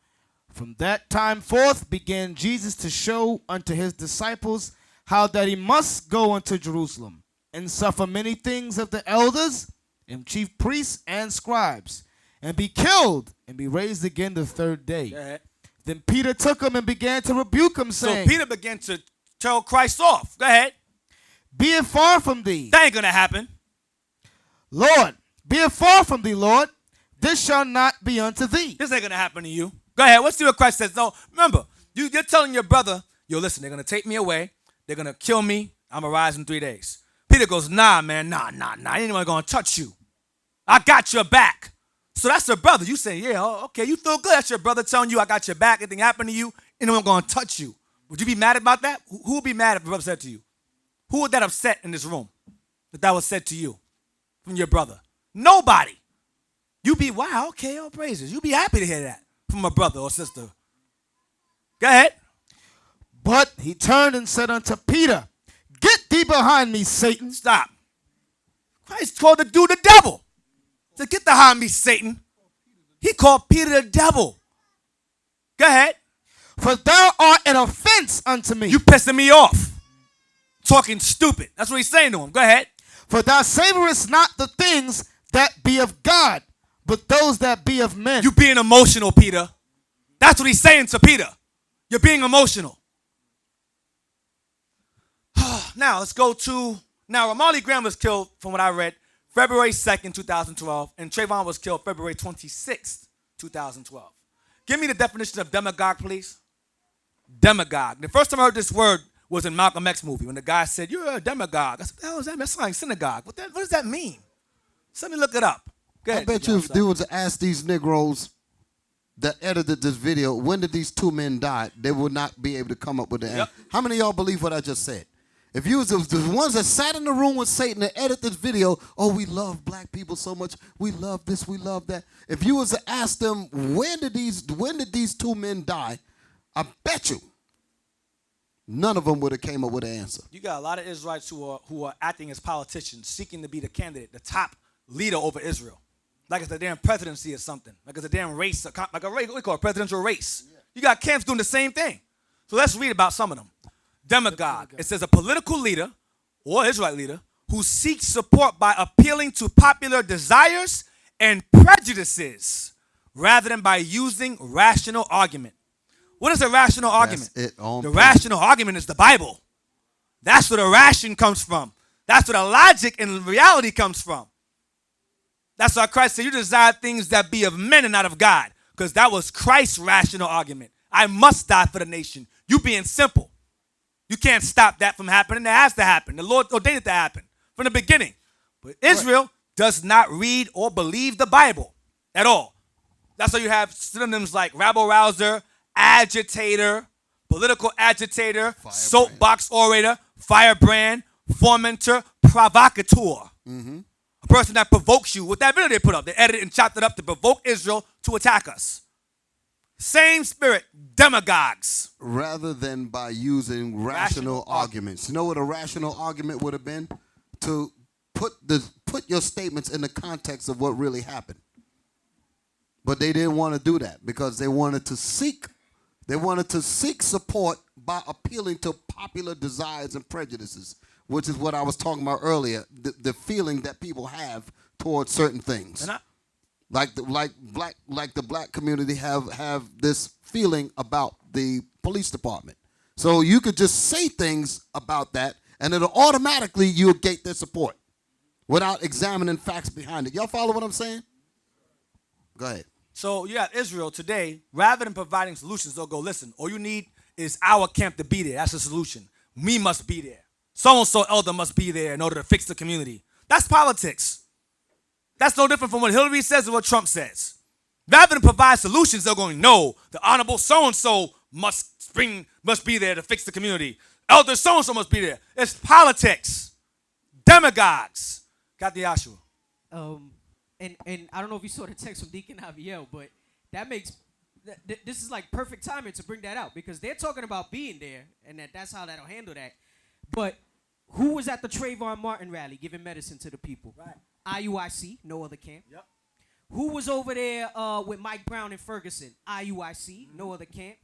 S3: From that time forth began Jesus to show unto his disciples how that he must go unto Jerusalem and suffer many things of the elders and chief priests and scribes, and be killed and be raised again the third day. Then Peter took him and began to rebuke him, saying,
S2: So Peter began to tell Christ off. Go ahead.
S3: Be it far from thee.
S2: That ain't going to happen.
S3: Lord, be it far from thee, Lord. This shall not be unto thee.
S2: This ain't going to happen to you. Go ahead. Let's see what Christ says. No, remember, you're telling your brother, yo, listen, they're going to take me away. They're going to kill me. I'm going to rise in 3 days. Peter goes, nah, man, nah. Anyone going to touch you. I got your back. So that's your brother. You say, yeah, okay, you feel good. That's your brother telling you I got your back. Anything happened to you, anyone going to touch you. Would you be mad about that? Who would be mad if your brother said to you? Who would that upset in this room that was said to you from your brother? Nobody. You be, wow, okay, all praises. You be happy to hear that from a brother or sister. Go ahead.
S3: But he turned and said unto Peter, Get thee behind me, Satan.
S2: Stop. Christ called the dude the devil. He said, get behind me, Satan. He called Peter the devil. Go ahead.
S3: For thou art an offense unto me.
S2: You pissing me off. Talking stupid. That's what he's saying to him. Go ahead.
S3: For thou savorest not the things that be of God, but those that be of men.
S2: You being emotional, Peter. That's what he's saying to Peter. You're being emotional. Now, let's go to... Now, Ramarley Graham was killed, from what I read, February 2nd, 2012, and Trayvon was killed February 26th, 2012. Give me the definition of demagogue, please. Demagogue. The first time I heard this word was in Malcolm X movie when the guy said, you're a demagogue. I said, what the hell is that? That's like synagogue. What does that mean? So let me look it up. Go ahead,
S1: I bet you if they was to ask these Negroes that edited this video, when did these two men die, they would not be able to come up with the answer. How many of y'all believe what I just said? If you was the ones that sat in the room with Satan and edit this video, oh, we love black people so much, we love this, we love that. If you was to ask them, when did these two men die, I bet you none of them would have came up with an answer.
S2: You got a lot of Israelites who are acting as politicians, seeking to be the candidate, the top leader over Israel. Like it's a damn presidency or something. Like it's a damn race, like a race, what we call a presidential race. Yeah. You got camps doing the same thing. So let's read about some of them. Demagogue. It says a political leader or Israelite leader who seek support by appealing to popular desires and prejudices rather than by using rational argument. What is a rational argument? The rational argument is the Bible. That's where the ration comes from. That's where the logic and reality comes from. That's why Christ said, you desire things that be of men and not of God. Because that was Christ's rational argument. I must die for the nation. You being simple. You can't stop that from happening. It has to happen. The Lord ordained it to happen from the beginning. But Israel does not read or believe the Bible at all. That's why you have synonyms like rabble-rouser, agitator, political agitator, soapbox orator, firebrand, fomenter, provocateur. A person that provokes you. With that video they put up, they edited and chopped it up to provoke Israel to attack us. Same spirit, demagogues.
S1: Rather than by using rational arguments. You know what a rational argument would have been? To put your statements in the context of what really happened. But they didn't want to do that because they wanted to seek support by appealing to popular desires and prejudices, which is what I was talking about earlier, the feeling that people have towards certain things. Like the black community have this feeling about the police department. So you could just say things about that and it'll automatically you'll get their support without examining facts behind it. Y'all follow what I'm saying? Go ahead.
S2: So you have Israel today, rather than providing solutions, they'll go, listen, all you need is our camp to be there. That's the solution. We must be there. So-and-so elder must be there in order to fix the community. That's politics. That's no different from what Hillary says and what Trump says. Rather than provide solutions, they're going, no, the honorable so-and-so must be there to fix the community. Elder so-and-so must be there. It's politics. Demagogues. Got the Joshua.
S13: And I don't know if you saw the text from Deacon Javier, but that makes this is like perfect timing to bring that out because they're talking about being there and that's how that'll handle that. But who was at the Trayvon Martin rally giving medicine to the people? Right. IUIC, no other camp. Yep. Who was over there with Mike Brown and Ferguson? IUIC, no other camp.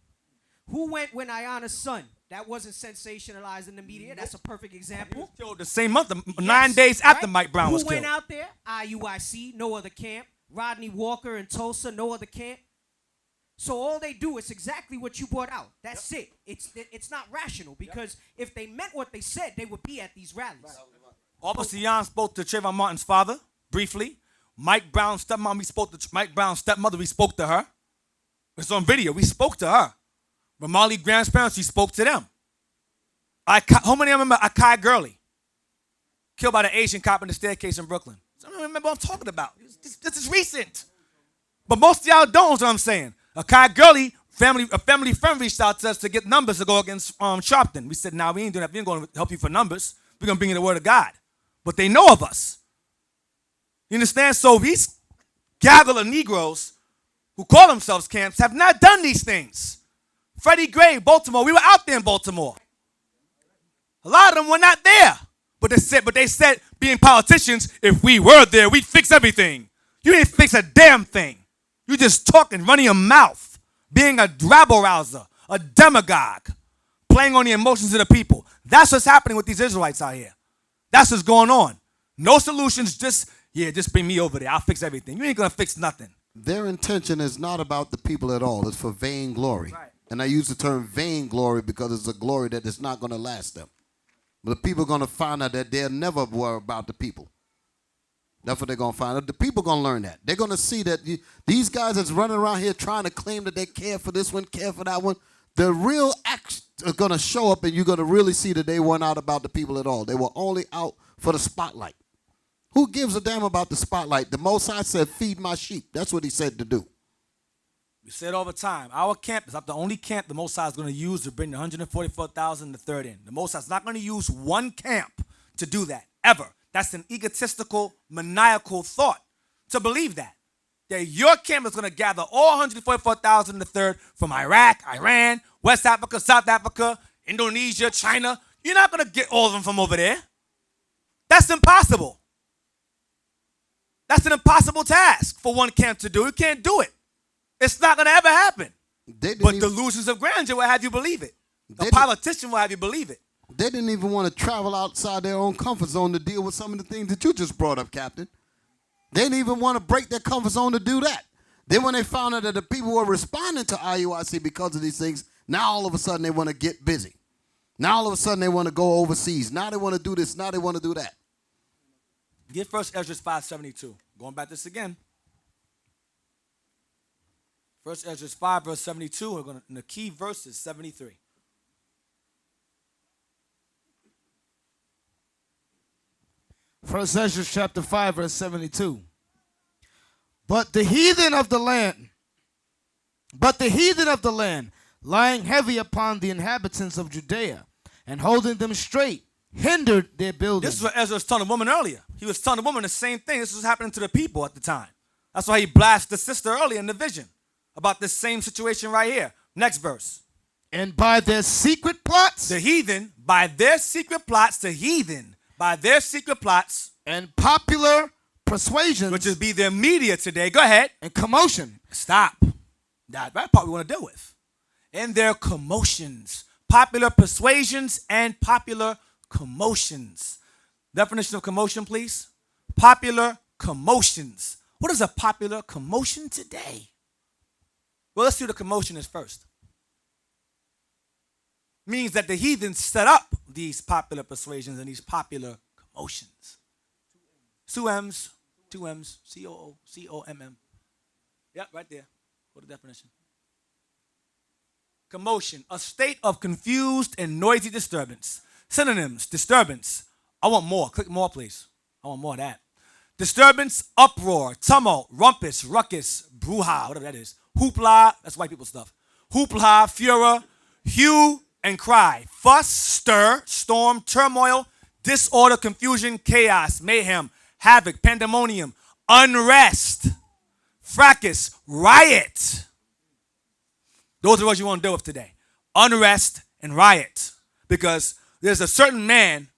S13: Who went when Ayana's son? That wasn't sensationalized in the media. That's a perfect example.
S2: He was killed the same month, 9 days after Mike Brown was killed.
S13: Who went out there? IUIC, no other camp. Rodney Walker in Tulsa, no other camp. So all they do is exactly what you brought out. That's it. It's not rational because if they meant what they said, they would be at these rallies. Right.
S2: Officer Jan spoke to Trayvon Martin's father briefly. Mike Brown's stepmom, Mike Brown's stepmother, we spoke to her. It's on video. We spoke to her. Ramali Graham's parents, we spoke to them. How many remember Akai Gurley? Killed by the Asian cop in the staircase in Brooklyn. I don't remember what I'm talking about. This is recent. But most of y'all don't, is what I'm saying. Akai Gurley, a family friend reached out to us to get numbers to go against Sharpton. We said, we ain't doing that. We ain't going to help you for numbers. We're going to bring you the word of God. But they know of us. You understand? So these gaggle of Negroes who call themselves camps have not done these things. Freddie Gray, Baltimore, we were out there in Baltimore. A lot of them were not there. But they said, being politicians, if we were there, we'd fix everything. You didn't fix a damn thing. You just talking, running your mouth, being a rabble-rouser, a demagogue, playing on the emotions of the people. That's what's happening with these Israelites out here. That's what's going on. No solutions, just bring me over there. I'll fix everything. You ain't going to fix nothing.
S1: Their intention is not about the people at all. It's for vain glory. Right. And I use the term vain glory because it's a glory that is not going to last them. But the people are going to find out that they never were about the people. That's what they're going to find out. The people are going to learn that. They're going to see that these guys that's running around here trying to claim that they care for this one, care for that one, the real acts are going to show up and you're going to really see that they weren't out about the people at all. They were only out for the spotlight. Who gives a damn about the spotlight? The Most High said, feed my sheep. That's what he said to do.
S2: We say it all the time. Our camp is not the only camp the Most High is going to use to bring the 144,000 the third in. The Most High is not going to use one camp to do that, ever. That's an egotistical, maniacal thought to believe that. That your camp is going to gather all 144,000 the third from Iraq, Iran, West Africa, South Africa, Indonesia, China. You're not going to get all of them from over there. That's impossible. That's an impossible task for one camp to do. You can't do it. It's not going to ever happen. But delusions of grandeur will have you believe it. A politician will have you believe it.
S1: They didn't even want to travel outside their own comfort zone to deal with some of the things that you just brought up, Captain. They didn't even want to break their comfort zone to do that. Then when they found out that the people were responding to IUIC because of these things, now all of a sudden they want to get busy. Now all of a sudden they want to go overseas. Now they want to do this. Now they want to do that.
S2: Get 1 Ezra 5:72. Going back to this again. 1 Ezra 5 verse 72. And the key verse is 73.
S3: First Ezra chapter 5 verse 72. But the heathen of the land, lying heavy upon the inhabitants of Judea, and holding them straight, hindered their building.
S2: This is what Ezra was telling the woman earlier. He was telling the woman the same thing. This was happening to the people at the time. That's why he blasted the sister earlier in the vision about this same situation right here. Next verse.
S3: And by their secret plots,
S2: the heathen, by their secret plots, the heathen, by their secret plots,
S3: and popular persuasions,
S2: which would be their media today. Go ahead.
S3: And commotion.
S2: Stop. That part we want to deal with. And their commotions. Popular persuasions and popular commotions. Definition of commotion, please. Popular commotions. What is a popular commotion today? Well, let's see what a commotion is first. Means that the heathens set up these popular persuasions and these popular commotions. Two M's, C-O-O-C-O-M-M. Yep, right there. Go to definition. Commotion, a state of confused and noisy disturbance. Synonyms, disturbance. I want more. Click more, please. I want more of that. Disturbance, uproar, tumult, rumpus, ruckus, brouhaha, whatever that is. Hoopla, that's white people stuff. Hoopla, furor, hue, and cry. Fuss, stir, storm, turmoil, disorder, confusion, chaos, mayhem, havoc, pandemonium, unrest, fracas, riot. Those are what you want to deal with today. Unrest and riot. Because there's a certain man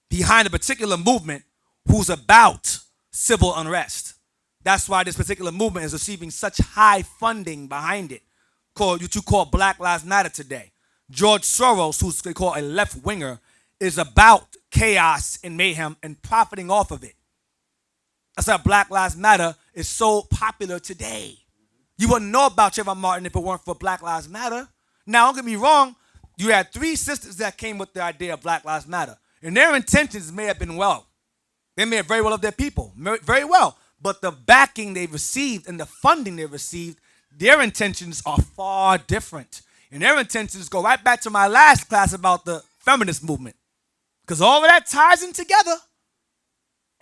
S2: behind a particular movement who's about civil unrest. That's why this particular movement is receiving such high funding behind it. You call Black Lives Matter today. George Soros, who's they call a left-winger, is about chaos and mayhem and profiting off of it. That's why Black Lives Matter is so popular today. You wouldn't know about Trayvon Martin if it weren't for Black Lives Matter. Now, don't get me wrong. You had 3 sisters that came with the idea of Black Lives Matter. And their intentions may have been well. They may have very well of their people. Very well. But the backing they received and the funding they received, their intentions are far different. And their intentions go right back to my last class about the feminist movement. Because all of that ties in together.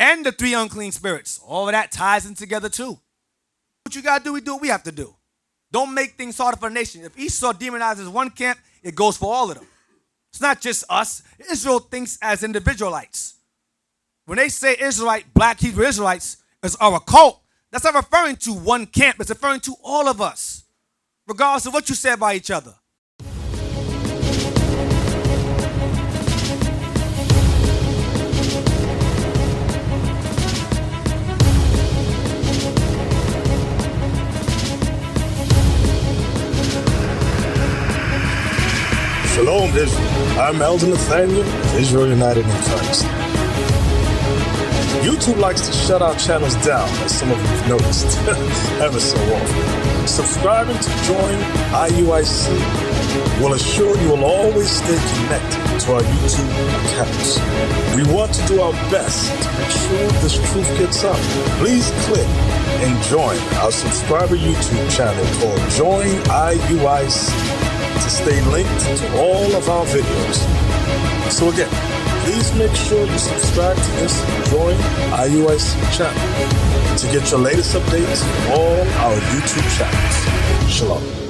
S2: And the 3 unclean spirits. All of that ties in together too. What you got to do, we do what we have to do. Don't make things harder for the nation. If Esau demonizes one camp, it goes for all of them. It's not just us. Israel thinks as individualites. When they say Israelite, black Hebrew Israelites are a cult, that's not referring to one camp. It's referring to all of us, regardless of what you say about each other.
S14: Shalom, Israel. I'm Elder Nathaniel of Israel United in Christ. YouTube likes to shut our channels down, as some of you have noticed, ever so often. Subscribing to join IUIC will assure you will always stay connected to our YouTube accounts. We want to do our best to make sure this truth gets out. Please click and join our subscriber YouTube channel called Join IUIC to stay linked to all of our videos. So again, please make sure you subscribe to this Join IUIC channel to get your latest updates from all our YouTube channels. Shalom.